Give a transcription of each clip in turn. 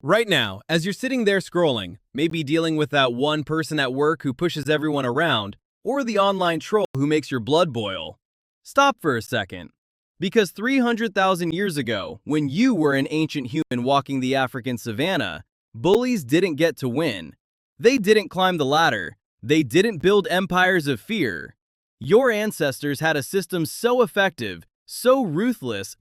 Right now, as you're sitting there scrolling, maybe dealing with that one person at work who pushes everyone around, or the online troll who makes your blood boil, stop for a second. Because 300,000 years ago, when you were an ancient human walking the African savanna, bullies didn't get to win. They didn't climb the ladder. They didn't build empires of fear. Your ancestors had a system so effective, so ruthless,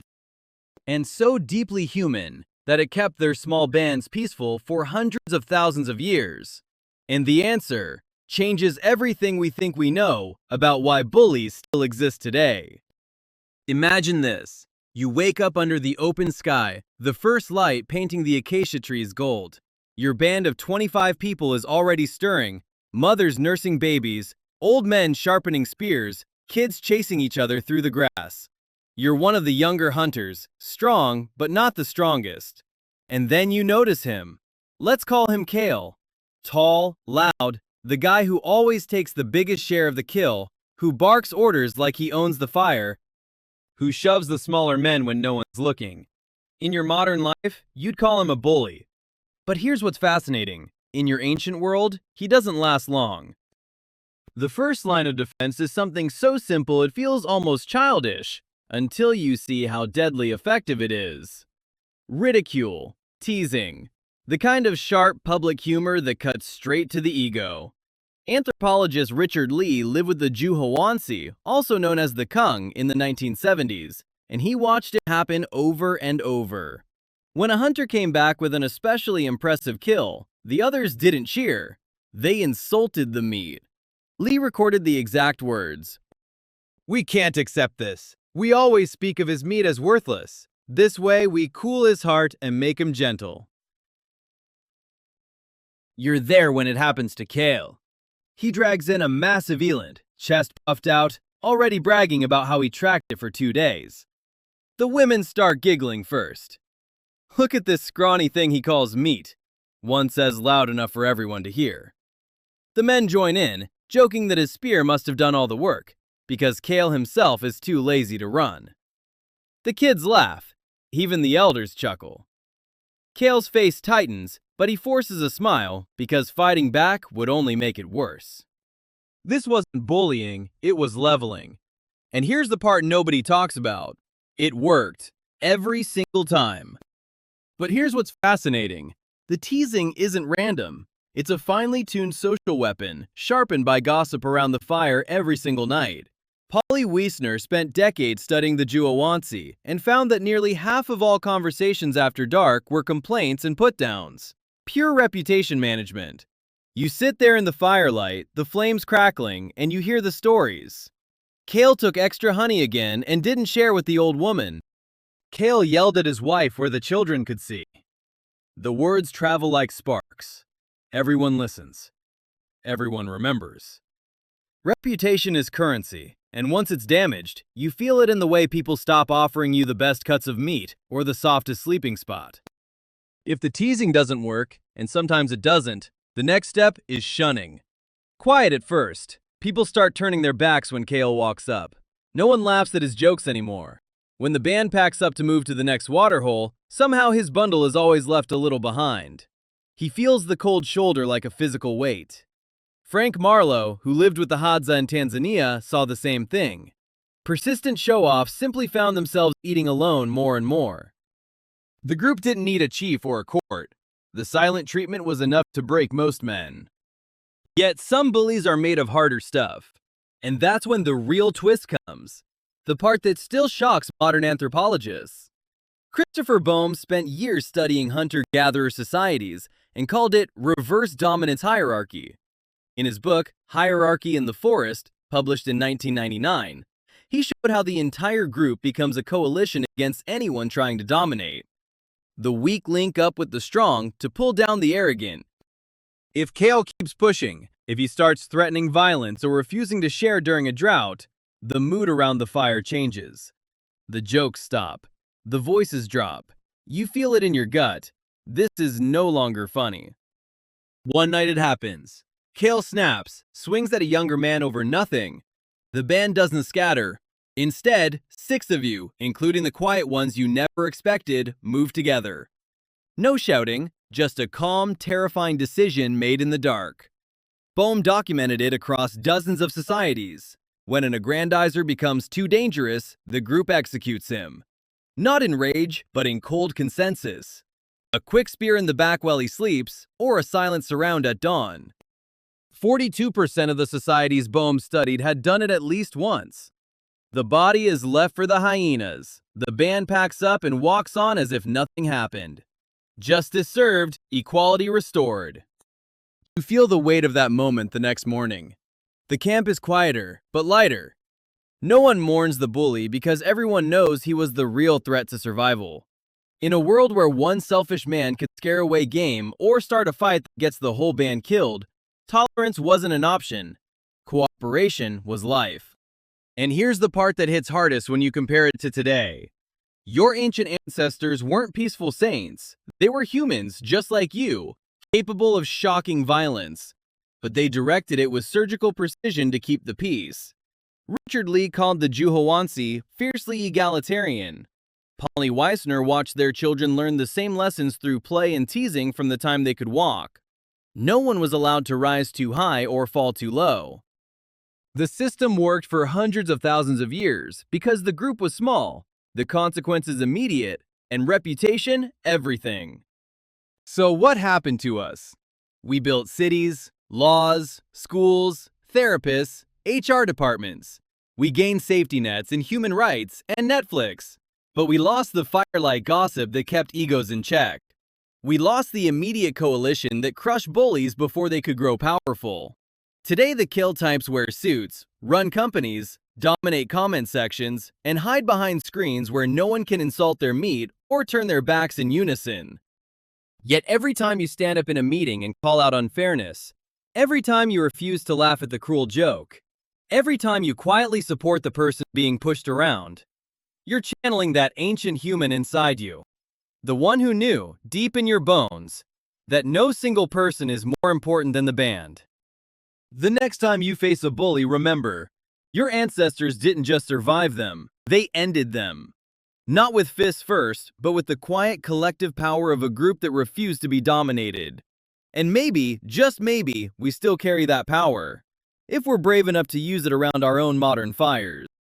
and so deeply human that it kept their small bands peaceful for hundreds of thousands of years. And the answer changes everything we think we know about why bullies still exist today. Imagine this. You wake up under the open sky, the first light painting the acacia trees gold. Your band of 25 people is already stirring, mothers nursing babies, old men sharpening spears, kids chasing each other through the grass. You're one of the younger hunters, strong but not the strongest. And then you notice him. Let's call him Kale. Tall, loud, the guy who always takes the biggest share of the kill, who barks orders like he owns the fire, who shoves the smaller men when no one's looking. In your modern life, you'd call him a bully. But here's what's fascinating. In your ancient world, he doesn't last long. The first line of defense is something so simple it feels almost childish, until you see how deadly effective it is. Ridicule, teasing, the kind of sharp public humor that cuts straight to the ego. Anthropologist Richard Lee lived with the Jew hoansi, also known as the Kung, in the 1970s, and he watched it happen over and over. When a hunter came back with an especially impressive kill, the others didn't cheer. They insulted the meat. Lee recorded the exact words. "We can't accept this. We always speak of his meat as worthless. This way we cool his heart and make him gentle." You're there when it happens to Kale. He drags in a massive eland, chest puffed out, already bragging about how he tracked it for 2 days. The women start giggling first. "Look at this scrawny thing he calls meat," one says loud enough for everyone to hear. The men join in, joking that his spear must have done all the work, because Kale himself is too lazy to run. The kids laugh. Even the elders chuckle. Kale's face tightens, but he forces a smile because fighting back would only make it worse. This wasn't bullying, it was leveling. And here's the part nobody talks about. It worked. Every single time. But here's what's fascinating. The teasing isn't random. It's a finely tuned social weapon, sharpened by gossip around the fire every single night. Polly Wiesner spent decades studying the hoansi and found that nearly half of all conversations after dark were complaints and put-downs. Pure reputation management. You sit there in the firelight, the flames crackling, and you hear the stories. Kale took extra honey again and didn't share with the old woman. Kale yelled at his wife where the children could see. The words travel like sparks. Everyone listens. Everyone remembers. Reputation is currency, and once it's damaged, you feel it in the way people stop offering you the best cuts of meat or the softest sleeping spot. If the teasing doesn't work, and sometimes it doesn't, the next step is shunning. Quiet at first. People start turning their backs when Kale walks up. No one laughs at his jokes anymore. When the band packs up to move to the next waterhole, somehow his bundle is always left a little behind. He feels the cold shoulder like a physical weight. Frank Marlowe, who lived with the Hadza in Tanzania, saw the same thing. Persistent show-offs simply found themselves eating alone more and more. The group didn't need a chief or a court. The silent treatment was enough to break most men. Yet some bullies are made of harder stuff. And that's when the real twist comes. The part that still shocks modern anthropologists. Christopher Boehm spent years studying hunter-gatherer societies and called it reverse dominance hierarchy. In his book, Hierarchy in the Forest, published in 1999, he showed how the entire group becomes a coalition against anyone trying to dominate. The weak link up with the strong to pull down the arrogant. If Kale keeps pushing, if he starts threatening violence or refusing to share during a drought, the mood around the fire changes. The jokes stop. The voices drop. You feel it in your gut. This is no longer funny. One night it happens. Kale snaps, swings at a younger man over nothing. The band doesn't scatter. Instead, 6 of you, including the quiet ones you never expected, move together. No shouting, just a calm, terrifying decision made in the dark. Bohm documented it across dozens of societies. When an aggrandizer becomes too dangerous, the group executes him. Not in rage, but in cold consensus. A quick spear in the back while he sleeps, or a silent surround at dawn. 42% of the societies Bohm studied had done it at least once. The body is left for the hyenas. The band packs up and walks on as if nothing happened. Justice served, equality restored. You feel the weight of that moment the next morning. The camp is quieter, but lighter. No one mourns the bully because everyone knows he was the real threat to survival. In a world where one selfish man could scare away game or start a fight that gets the whole band killed, tolerance wasn't an option. Cooperation was life. And here's the part that hits hardest when you compare it to today. Your ancient ancestors weren't peaceful saints. They were humans, just like you, capable of shocking violence. But they directed it with surgical precision to keep the peace. Richard Lee called the Jew hoansi fiercely egalitarian. Polly Weissner watched their children learn the same lessons through play and teasing from the time they could walk. No one was allowed to rise too high or fall too low. The system worked for hundreds of thousands of years because the group was small, the consequences immediate, and reputation everything. So what happened to us? We built cities, laws, schools, therapists, HR departments. We gained safety nets and human rights and Netflix. But we lost the firelight gossip that kept egos in check. We lost the immediate coalition that crushed bullies before they could grow powerful. Today the kill types wear suits, run companies, dominate comment sections, and hide behind screens where no one can insult their meat or turn their backs in unison. Yet every time you stand up in a meeting and call out unfairness, every time you refuse to laugh at the cruel joke, every time you quietly support the person being pushed around, you're channeling that ancient human inside you. The one who knew, deep in your bones, that no single person is more important than the band. The next time you face a bully, remember, your ancestors didn't just survive them, they ended them. Not with fists first, but with the quiet collective power of a group that refused to be dominated. And maybe, just maybe, we still carry that power, if we're brave enough to use it around our own modern fires.